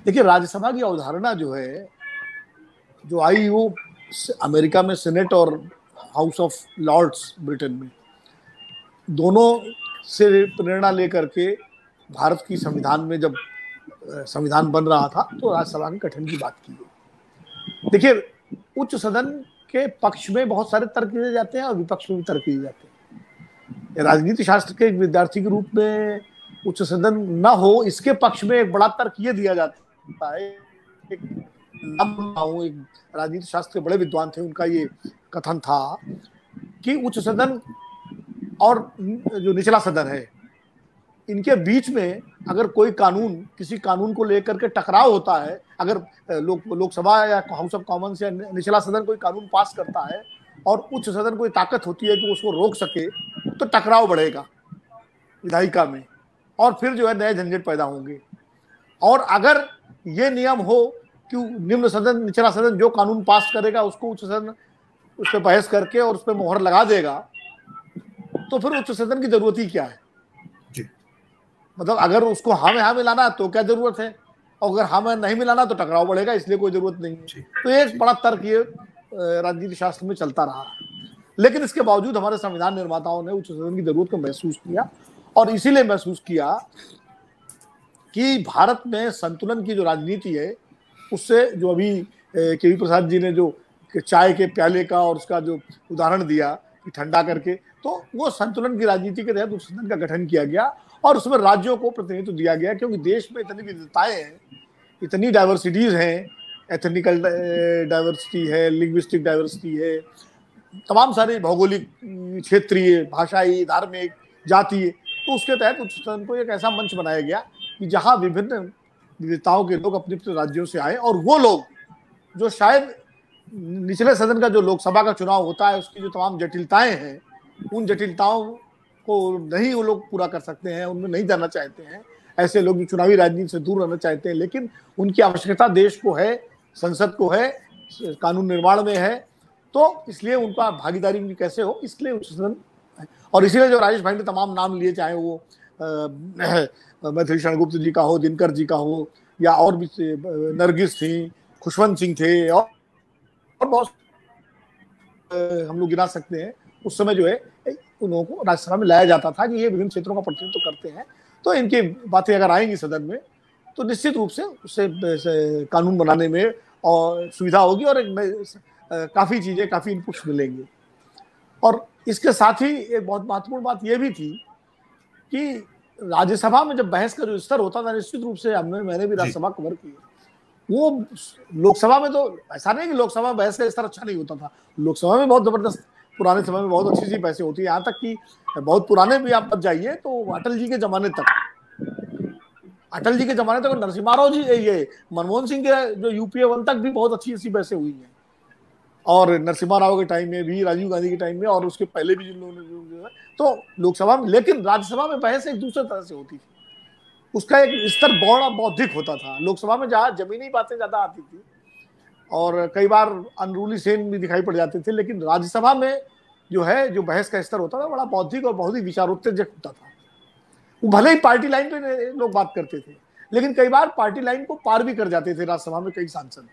देखिए, राज्यसभा की अवधारणा जो है, जो आई वो अमेरिका में सेनेट और हाउस ऑफ लॉर्ड्स ब्रिटेन में, दोनों से प्रेरणा लेकर के भारत की संविधान में जब संविधान बन रहा था तो राज्यसभा के गठन की बात की गई। देखिए, उच्च सदन के पक्ष में बहुत सारे तर्क दिए जाते हैं और विपक्ष में भी तर्क दिए जाते हैं। राजनीति शास्त्र के एक विद्यार्थी के रूप में उच्च सदन न हो, इसके पक्ष में एक बड़ा तर्क ये दिया जाता है। एक राजनीति शास्त्र के बड़े विद्वान थे, उनका ये कथन था कि उच्च सदन और जो निचला सदन है, इनके बीच में अगर कोई कानून, किसी कानून को लेकर के टकराव होता है, अगर लोकसभा या हाउस ऑफ कॉमन्स या निचला सदन कोई कानून पास करता है और उच्च सदन कोई ताकत होती है कि उसको रोक सके, तो टकराव बढ़ेगा विधायिका में और फिर जो है नए झंझट पैदा होंगे। और अगर ये नियम हो कि निम्न सदन निचला सदन जो कानून पास करेगा उसको उच्च सदन उस पर बहस करके और उस पर मोहर लगा देगा, तो फिर उच्च सदन की जरूरत ही क्या है? मतलब अगर उसको हाँ में हाँ मिलाना तो क्या जरूरत है, और अगर हाँ में नहीं मिलाना तो टकराव बढ़ेगा, इसलिए कोई जरूरत नहीं है। तो ये बड़ा तर्क ये राजनीति शास्त्र में चलता रहा। लेकिन इसके बावजूद हमारे संविधान निर्माताओं ने उच्च सदन की जरूरत को महसूस किया, और इसीलिए महसूस किया कि भारत में संतुलन की जो राजनीति है, उससे जो अभी के.वी. प्रसाद जी ने जो चाय के प्याले का और उसका जो उदाहरण दिया कि ठंडा करके, तो वो संतुलन की राजनीति के तहत उच्च सदन का गठन किया गया और उसमें राज्यों को प्रतिनिधित्व दिया गया, क्योंकि देश में इतनी विविधताएं हैं, इतनी डाइवर्सिटीज हैं, एथनिकल डाइवर्सिटी है, लिंग्विस्टिक डाइवर्सिटी है, तमाम सारे भौगोलिक, क्षेत्रीय, भाषाई, धार्मिक, जातीय। तो उसके तहत उच्च सदन को एक ऐसा मंच बनाया गया कि जहां विभिन्न विविधताओं के लोग अपने अपने राज्यों से आए, और वो लोग जो शायद निचले सदन का जो लोकसभा का चुनाव होता है उसकी जो तमाम जटिलताएं हैं, उन जटिलताओं को नहीं वो लोग पूरा कर सकते हैं, उनमें नहीं जाना चाहते हैं, ऐसे लोग जो चुनावी राजनीति से दूर रहना चाहते हैं, लेकिन उनकी आवश्यकता देश को है, संसद को है, कानून निर्माण में है, तो इसलिए उनका भागीदारी भी कैसे हो, इसलिए उच्च सदन। और इसीलिए जो राजेश भाई ने तमाम नाम लिए, चाहे वो मैथिली गुप्ता जी का हो, दिनकर जी का हो, या और भी नरगिस थी, खुशवंत सिंह थे, और बहुत हम लोग गिना सकते हैं। उस समय जो है उन लोगों को राज्यसभा में लाया जाता था कि ये विभिन्न क्षेत्रों का प्रतिनिधित्व करते हैं, तो इनकी बातें अगर आएंगी सदन में तो निश्चित रूप से उससे कानून बनाने में और सुविधा होगी और काफी चीजें, काफी इनपुट्स मिलेंगे। और इसके साथ ही एक बहुत महत्वपूर्ण बात यह भी थी कि राज्यसभा में जब बहस का जो स्तर होता था, निश्चित रूप से मैंने भी राज्यसभा कवर की, वो लोकसभा में तो ऐसा नहीं कि लोकसभा में बहस का स्तर अच्छा नहीं होता था, लोकसभा में बहुत जबरदस्त, पुराने समय में बहुत अच्छी सी बहसें होती है, यहाँ तक कि बहुत पुराने भी आप बच जाइए तो अटल जी के जमाने तक, नरसिम्हा राव जी, ये मनमोहन सिंह के जो यूपीए 1 तक भी बहुत अच्छी अच्छी बहसें हुई हैं, और नरसिम्हा राव के टाइम में भी, राजीव गांधी के टाइम में, और उसके पहले भी जिन लोगों ने जो है, तो लोकसभा में। लेकिन राज्यसभा में बहस एक दूसरे तरह से होती थी, उसका एक स्तर बड़ा बौद्धिक होता था। लोकसभा में जहाँ जमीनी बातें ज्यादा आती थी और कई बार अनरूली सेन भी दिखाई पड़ जाते थे, लेकिन राज्यसभा में जो है जो बहस का स्तर होता था बड़ा बौद्धिक और बहुत ही विचारोत्तेजक होता था। वो भले ही पार्टी लाइन पे लोग बात करते थे, लेकिन कई बार पार्टी लाइन को पार भी कर जाते थे राज्यसभा में कई सांसद।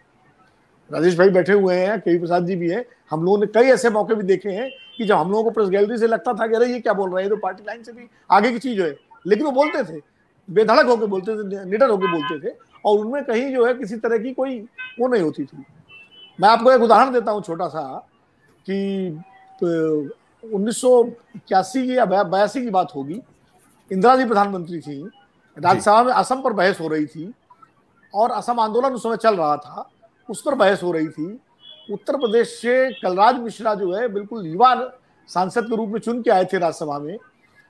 राजेश भाई बैठे हुए हैं, के.वी. प्रसाद जी भी हैं, हम लोगों ने कई ऐसे मौके भी देखे हैं कि जब हम लोगों को प्रेस गैलरी से लगता था कि अरे ये क्या बोल रहे हैं, तो पार्टी लाइन से भी आगे की चीज है, लेकिन वो बोलते थे, बेधड़क होकर बोलते थे, निडर होकर बोलते थे, और उनमें कहीं जो है किसी तरह की कोई वो नहीं होती थी। मैं आपको एक उदाहरण देता हूँ छोटा सा, कि 1981 की या 82 की बात होगी, इंदिरा जी प्रधानमंत्री थी, राज्यसभा में असम पर बहस हो रही थी, और असम आंदोलन उस समय चल रहा था, उस पर बहस हो रही थी। उत्तर प्रदेश से कलराज मिश्रा जो है बिल्कुल युवा सांसद के रूप में चुन के आए थे राज्यसभा में,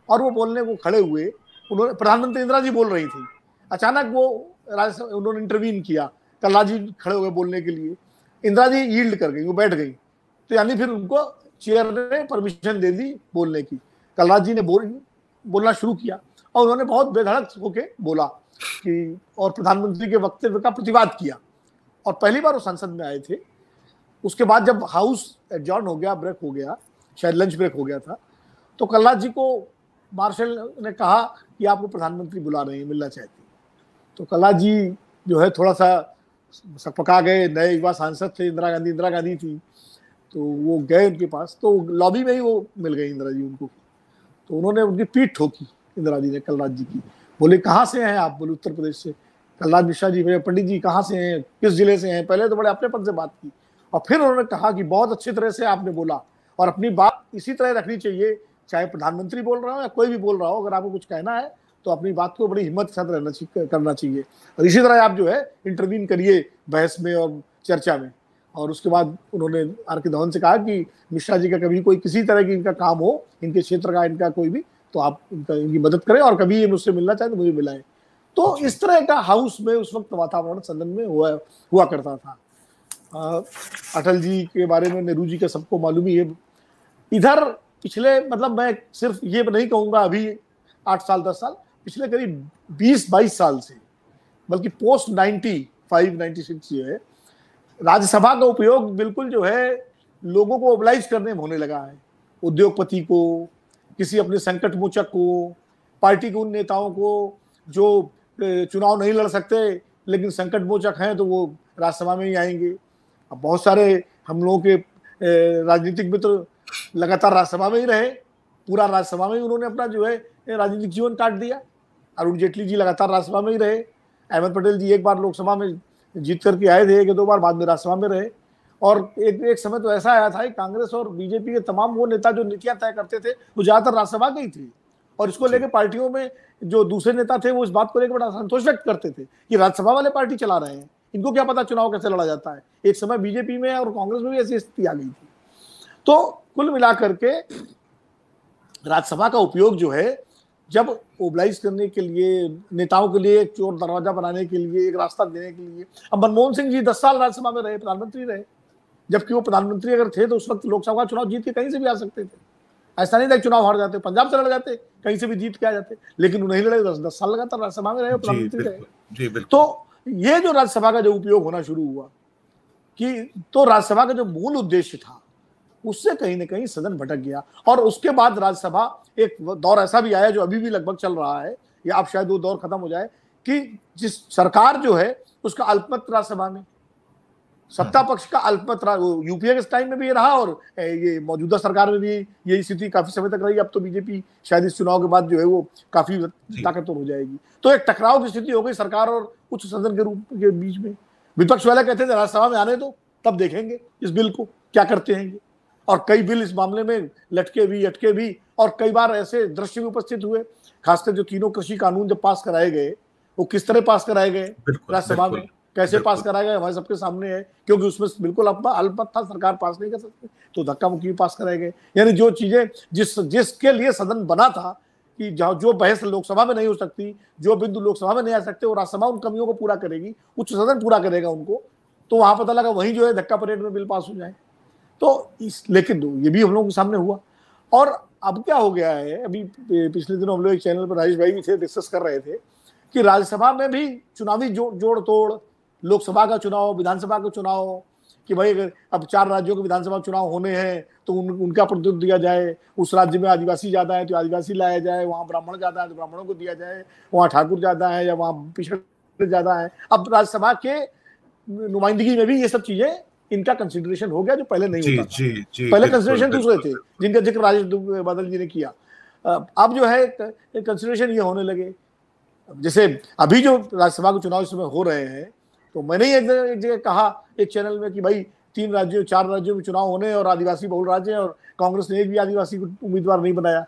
और वो बोलने को खड़े हुए, उन्होंने, प्रधानमंत्री इंदिरा जी बोल रही थी, अचानक वो उन्होंने इंटरवीन किया, कलराज जी खड़े हो गए बोलने के लिए, इंदिरा जी यील्ड कर गई, वो बैठ गई, तो यानी फिर उनको चेयर ने परमिशन दे दी बोलने की। कलराज जी ने बोलना शुरू किया, और उन्होंने बहुत बेधड़क होके बोला कि, और प्रधानमंत्री के वक्तव्य का प्रतिवाद किया, और पहली बार वो संसद में आए थे। उसके बाद जब हाउस एडजॉर्न हो गया, ब्रेक हो गया, शायद लंच ब्रेक हो गया था, तो कलराज जी को मार्शल ने कहा कि आपको प्रधानमंत्री बुला रहे हैं, मिलना चाहते हैं। तो कलराज जी जो है थोड़ा सा सकपका गए। नए युवा सांसद थे, इंदिरा गांधी थी, तो वो गए उनके पास, तो लॉबी में ही वो मिल गई इंदिरा जी उनको। तो उन्होंने उनकी पीठ ठोकी इंदिरा जी ने कलराज जी की। बोले कहाँ से हैं आप? बोले उत्तर प्रदेश से। कलराज मिश्रा जी, भैया पंडित जी कहाँ से हैं, किस जिले से हैं? पहले तो बड़े अपनेपन से बात की, और फिर उन्होंने कहा कि बहुत अच्छी तरह से आपने बोला, और अपनी बात इसी तरह रखनी चाहिए, चाहे प्रधानमंत्री बोल रहा हो या कोई भी बोल रहा हो, अगर आपको कुछ कहना है तो अपनी बात को बड़ी हिम्मत के साथ करना चाहिए, और इसी तरह आप जो है इंटरवीन करिए बहस में और चर्चा में। और उसके बाद उन्होंने आर के धवन से कहा कि मिश्रा जी का कभी कोई किसी तरह की इनका काम हो, इनके क्षेत्र का, इनका कोई भी, तो आप इनकी मदद करें, और कभी ये मुझसे मिलना चाहे तो मुझे मिलाएं। तो इस तरह का हाउस में उस वक्त वातावरण सदन में हुआ करता था। अटल जी के बारे में, नेहरू जी का सबको मालूम ही है। इधर पिछले, मतलब मैं सिर्फ ये नहीं कहूंगा अभी 8 साल 10 साल, पिछले करीब 20-22 साल से, बल्कि पोस्ट 96 जो है, राज्यसभा का उपयोग बिल्कुल जो है लोगों को मोबिलाइज करने में होने लगा है। उद्योगपति को, किसी अपने संकट मोचक को, पार्टी के उन नेताओं को जो चुनाव नहीं लड़ सकते लेकिन संकट मोचक हैं, तो वो राज्यसभा में ही आएंगे। अब बहुत सारे हम लोगों के राजनीतिक मित्र लगातार राज्यसभा में ही रहे, पूरा राज्यसभा में ही उन्होंने अपना जो है राजनीतिक जीवन काट दिया। अरुण जेटली जी लगातार राज्यसभा में ही रहे, अहमद पटेल जी एक बार लोकसभा में जीत करके आए थे, 1-2 बार, बाद में राज्यसभा में रहे। और एक समय तो ऐसा आया था कि कांग्रेस और बीजेपी के तमाम वो नेता जो नीतियां तय करते थे वो ज्यादातर राज्यसभा के ही थे, और इसको लेकर पार्टियों में जो दूसरे नेता थे वो इस बात को लेकर बड़ा संतोष व्यक्त करते थे कि राज्यसभा वाले पार्टी चला रहे हैं, इनको क्या पता चुनाव कैसे लड़ा जाता है। एक समय बीजेपी में और कांग्रेस में भी ऐसी स्थिति आ गई थी। तो कुल मिलाकर के राज्यसभा का उपयोग जो है, जब मोबिलाइज करने के लिए, नेताओं के लिए एक चोर दरवाजा बनाने के लिए, एक रास्ता देने के लिए। अब मनमोहन सिंह जी 10 साल राज्यसभा में रहे, प्रधानमंत्री रहे, जबकि वो प्रधानमंत्री अगर थे तो उस वक्त लोकसभा का चुनाव जीत के कहीं से भी आ सकते थे। ऐसा नहीं था चुनाव हार जाते, पंजाब से लड़ जाते, कहीं से भी जीत के आ जाते, लेकिन नहीं लड़े। 10 साल लगातार राज्यसभा में रहे, प्रधानमंत्री रहे। तो ये जो राज्यसभा का जो उपयोग होना शुरू हुआ, कि तो राज्यसभा का जो मूल उद्देश्य था उससे कहीं ना कहीं सदन भटक गया। और उसके बाद राज्यसभा, एक दौर ऐसा भी आया जो अभी भी लगभग चल रहा है, या अब शायद वो दौर खत्म हो जाए, कि जिस सरकार जो है उसका अल्पमत राज्यसभा में, सत्ता पक्ष का अल्पमत, यूपीए के टाइम में भी ये रहा, और ये मौजूदा सरकार में भी यही स्थिति काफी समय तक रही। अब तो बीजेपी शायद इस चुनाव के बाद जो है वो काफी ताकतवर हो जाएगी। तो एक टकराव की स्थिति हो गई सरकार और उच्च सदन के रूप के बीच में। विपक्ष वाले कहते थे राज्यसभा में आने दो, तब देखेंगे इस बिल को क्या करते हैं। और कई बिल इस मामले में लटके भी, अटके भी, और कई बार ऐसे दृश्य भी उपस्थित हुए, खासकर जो तीनों कृषि कानून जब पास कराए गए, वो किस तरह पास कराए गए राज्यसभा में, कैसे पास कराए गए, हमारे सबके सामने है, क्योंकि उसमें बिल्कुल अल्पमत था, सरकार पास नहीं कर सकती, तो धक्का मुक्की पास कराए गए। यानी जो चीजें जिसके लिए सदन बना था, कि जो बहस लोकसभा में नहीं हो सकती, जो बिंदु लोकसभा में नहीं आ सकते, वो राज्यसभा उन कमियों को पूरा करेगी, उच्च सदन पूरा करेगा उनको। तो वहां पता लगा वहीं जो है धक्का परेड में बिल पास हो जाए। तो लेकिन ये भी हम लोगों के सामने हुआ। और अब क्या हो गया है, अभी पिछले दिनों हम लोग एक चैनल पर, राजेश भाई भी थे, डिस्कस कर रहे थे कि राज्यसभा में भी चुनावी जोड़ तोड़, लोकसभा का चुनाव, विधानसभा का चुनाव, कि भाई अगर अब 4 राज्यों के विधानसभा चुनाव होने हैं तो उनका प्रतिनिधित्व दिया जाए। उस राज्य में आदिवासी ज्यादा है तो आदिवासी लाया जाए, वहाँ ब्राह्मण ज्यादा है तो ब्राह्मणों को दिया जाए, वहाँ ठाकुर ज्यादा है या वहाँ पिछड़े ज्यादा है। अब राज्यसभा के नुमाइंदगी में भी ये सब चीजें, इनका कंसिडरेशन हो गया, जो पहले नहीं होता था। पहले कंसिडरेशन दूसरे थे, जिनका जिक्र राजेश बादल जी ने किया। अब जो है कंसिडरेशन ये होने लगे। जैसे अभी जो राज्यसभा के चुनाव इस समय हो रहे हैं, तो मैंने ही एक जगह कहा एक चैनल में कि भाई 3 राज्यों 4 राज्यों में चुनाव होने और आदिवासी बहुल राज्य हैं, और कांग्रेस ने एक भी आदिवासी को उम्मीदवार नहीं बनाया।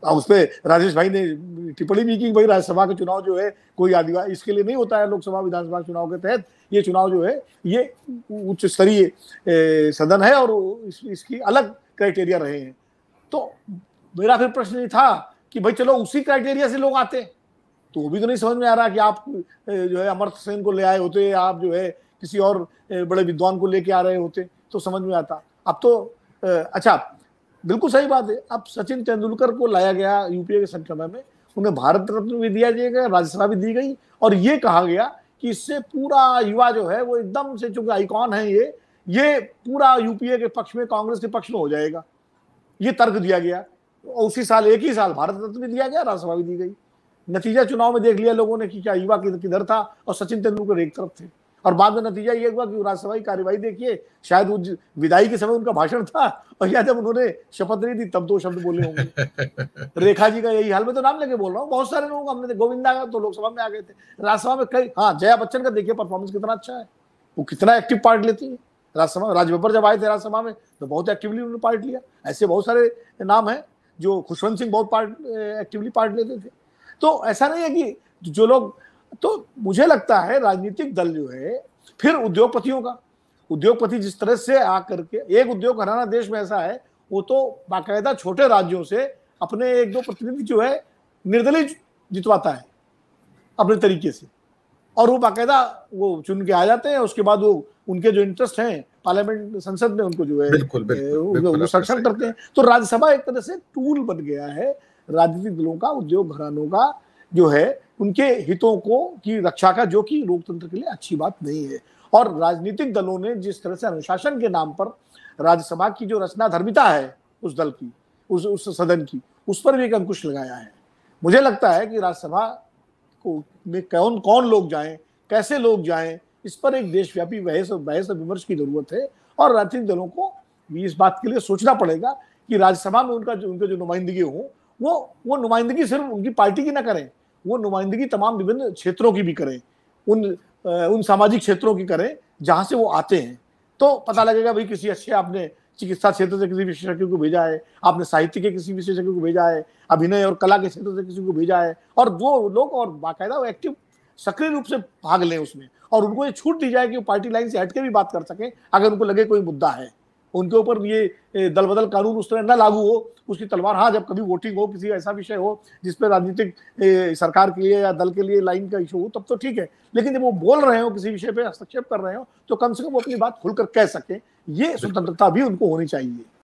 उस पर राजेश भाई ने टिप्पणी भी की, भाई राज्यसभा के चुनाव जो है कोई आदिवासी इसके लिए नहीं होता है, लोकसभा विधानसभा चुनाव के तहत ये चुनाव जो है ये उच्च स्तरीय सदन है और इसकी अलग क्राइटेरिया रहे हैं। तो मेरा फिर प्रश्न ये था कि भाई चलो उसी क्राइटेरिया से लोग आते, तो वो भी तो नहीं समझ में आ रहा कि आप जो है अमर्त्य सेन को ले आए होते, आप जो है किसी और बड़े विद्वान को लेके आ रहे होते तो समझ में आता। अब तो अच्छा, बिल्कुल सही बात है, अब सचिन तेंदुलकर को लाया गया यूपीए के समय में, उन्हें भारत रत्न भी दिया गया, राज्यसभा भी दी गई, और ये कहा गया कि इससे पूरा युवा जो है वो एकदम से, चूंकि आइकॉन है ये पूरा यूपीए के पक्ष में, कांग्रेस के पक्ष में हो जाएगा, ये तर्क दिया गया। उसी साल, एक ही साल भारत रत्न भी दिया गया, राज्यसभा भी दी गई। नतीजा चुनाव में देख लिया लोगों ने कि क्या युवा किधर था और सचिन तेंदुलकर एक तरफ थे। और बाद में नतीजा ये हुआ कि राज्यसभा की कार्यवाही देखिए, शायद वो विदाई के समय उनका भाषण था और या जब उन्होंने शपथ नहीं दी तब 2 शब्द बोले होंगे। रेखा जी का यही हाल, मैं तो नाम लेके बोल रहा हूँ, बहुत सारे लोगों को हमने, गोविंदा तो लोकसभा में आ गए थे, राज्यसभा में कई, हाँ जया बच्चन का देखिए परफॉर्मेंस कितना अच्छा है, वो कितना एक्टिव पार्ट लेती है राज्यसभा। राज बब्बर जब आए थे राज्यसभा में तो बहुत एक्टिवली उन्होंने पार्ट लिया। ऐसे बहुत सारे नाम है, जो खुशवंत सिंह बहुत एक्टिवली पार्ट लेते थे। तो ऐसा नहीं है कि जो लोग, तो मुझे लगता है राजनीतिक दल जो है, फिर उद्योगपतियों का, उद्योगपति जिस तरह से आकर के, एक उद्योग घराना देश में ऐसा है, वो तो बाकायदा छोटे राज्यों से अपने 1-2 प्रतिनिधि जो है निर्दलीय जितवाता है अपने तरीके से, और वो बाकायदा वो चुन के आ जाते हैं। उसके बाद वो उनके जो इंटरेस्ट हैं पार्लियामेंट, संसद में उनको जो है वो संरक्षण करते हैं। तो राज्यसभा एक तरह से टूल बन गया है राजनीतिक दलों का, उद्योग घरानों का जो है, उनके हितों को की रक्षा का, जो कि लोकतंत्र के लिए अच्छी बात नहीं है। और राजनीतिक दलों ने जिस तरह से अनुशासन के नाम पर राज्यसभा की जो रचना धर्मिता है उस दल की, उस सदन की, उस पर भी एक अंकुश लगाया है। मुझे लगता है कि राज्यसभा को में कौन कौन लोग जाएं, कैसे लोग जाएं, इस पर एक देशव्यापी बहस और विमर्श की जरूरत है। और राजनीतिक दलों को भी इस बात के लिए सोचना पड़ेगा कि राज्यसभा में उनके जो नुमाइंदगी हो, वो नुमाइंदगी सिर्फ उनकी पार्टी की ना करें, वो नुमाइंदगी तमाम विभिन्न क्षेत्रों की भी करें, उन सामाजिक क्षेत्रों की करें जहां से वो आते हैं। तो पता लगेगा भाई किसी अच्छे, आपने चिकित्सा क्षेत्र से किसी विशेषज्ञ को भेजा है, आपने साहित्य के किसी विशेषज्ञ को भेजा है, अभिनय और कला के क्षेत्र से किसी को भेजा है, और वो लोग और बाकायदा वो एक्टिव सक्रिय रूप से भाग लें उसमें, और उनको ये छूट दी जाए कि वो पार्टी लाइन से हटके भी बात कर सकें अगर उनको लगे कोई मुद्दा है। उनके ऊपर ये दल बदल कानून उस तरह न लागू हो, उसकी तलवार, हाँ जब कभी वोटिंग हो, किसी ऐसा विषय हो जिसपे राजनीतिक सरकार के लिए या दल के लिए लाइन का इशू हो, तब तो ठीक है। लेकिन जब वो बोल रहे हो, किसी विषय पे हस्तक्षेप कर रहे हो, तो कम से कम वो अपनी बात खुलकर कह सके। ये स्वतंत्रता भी उनको होनी चाहिए।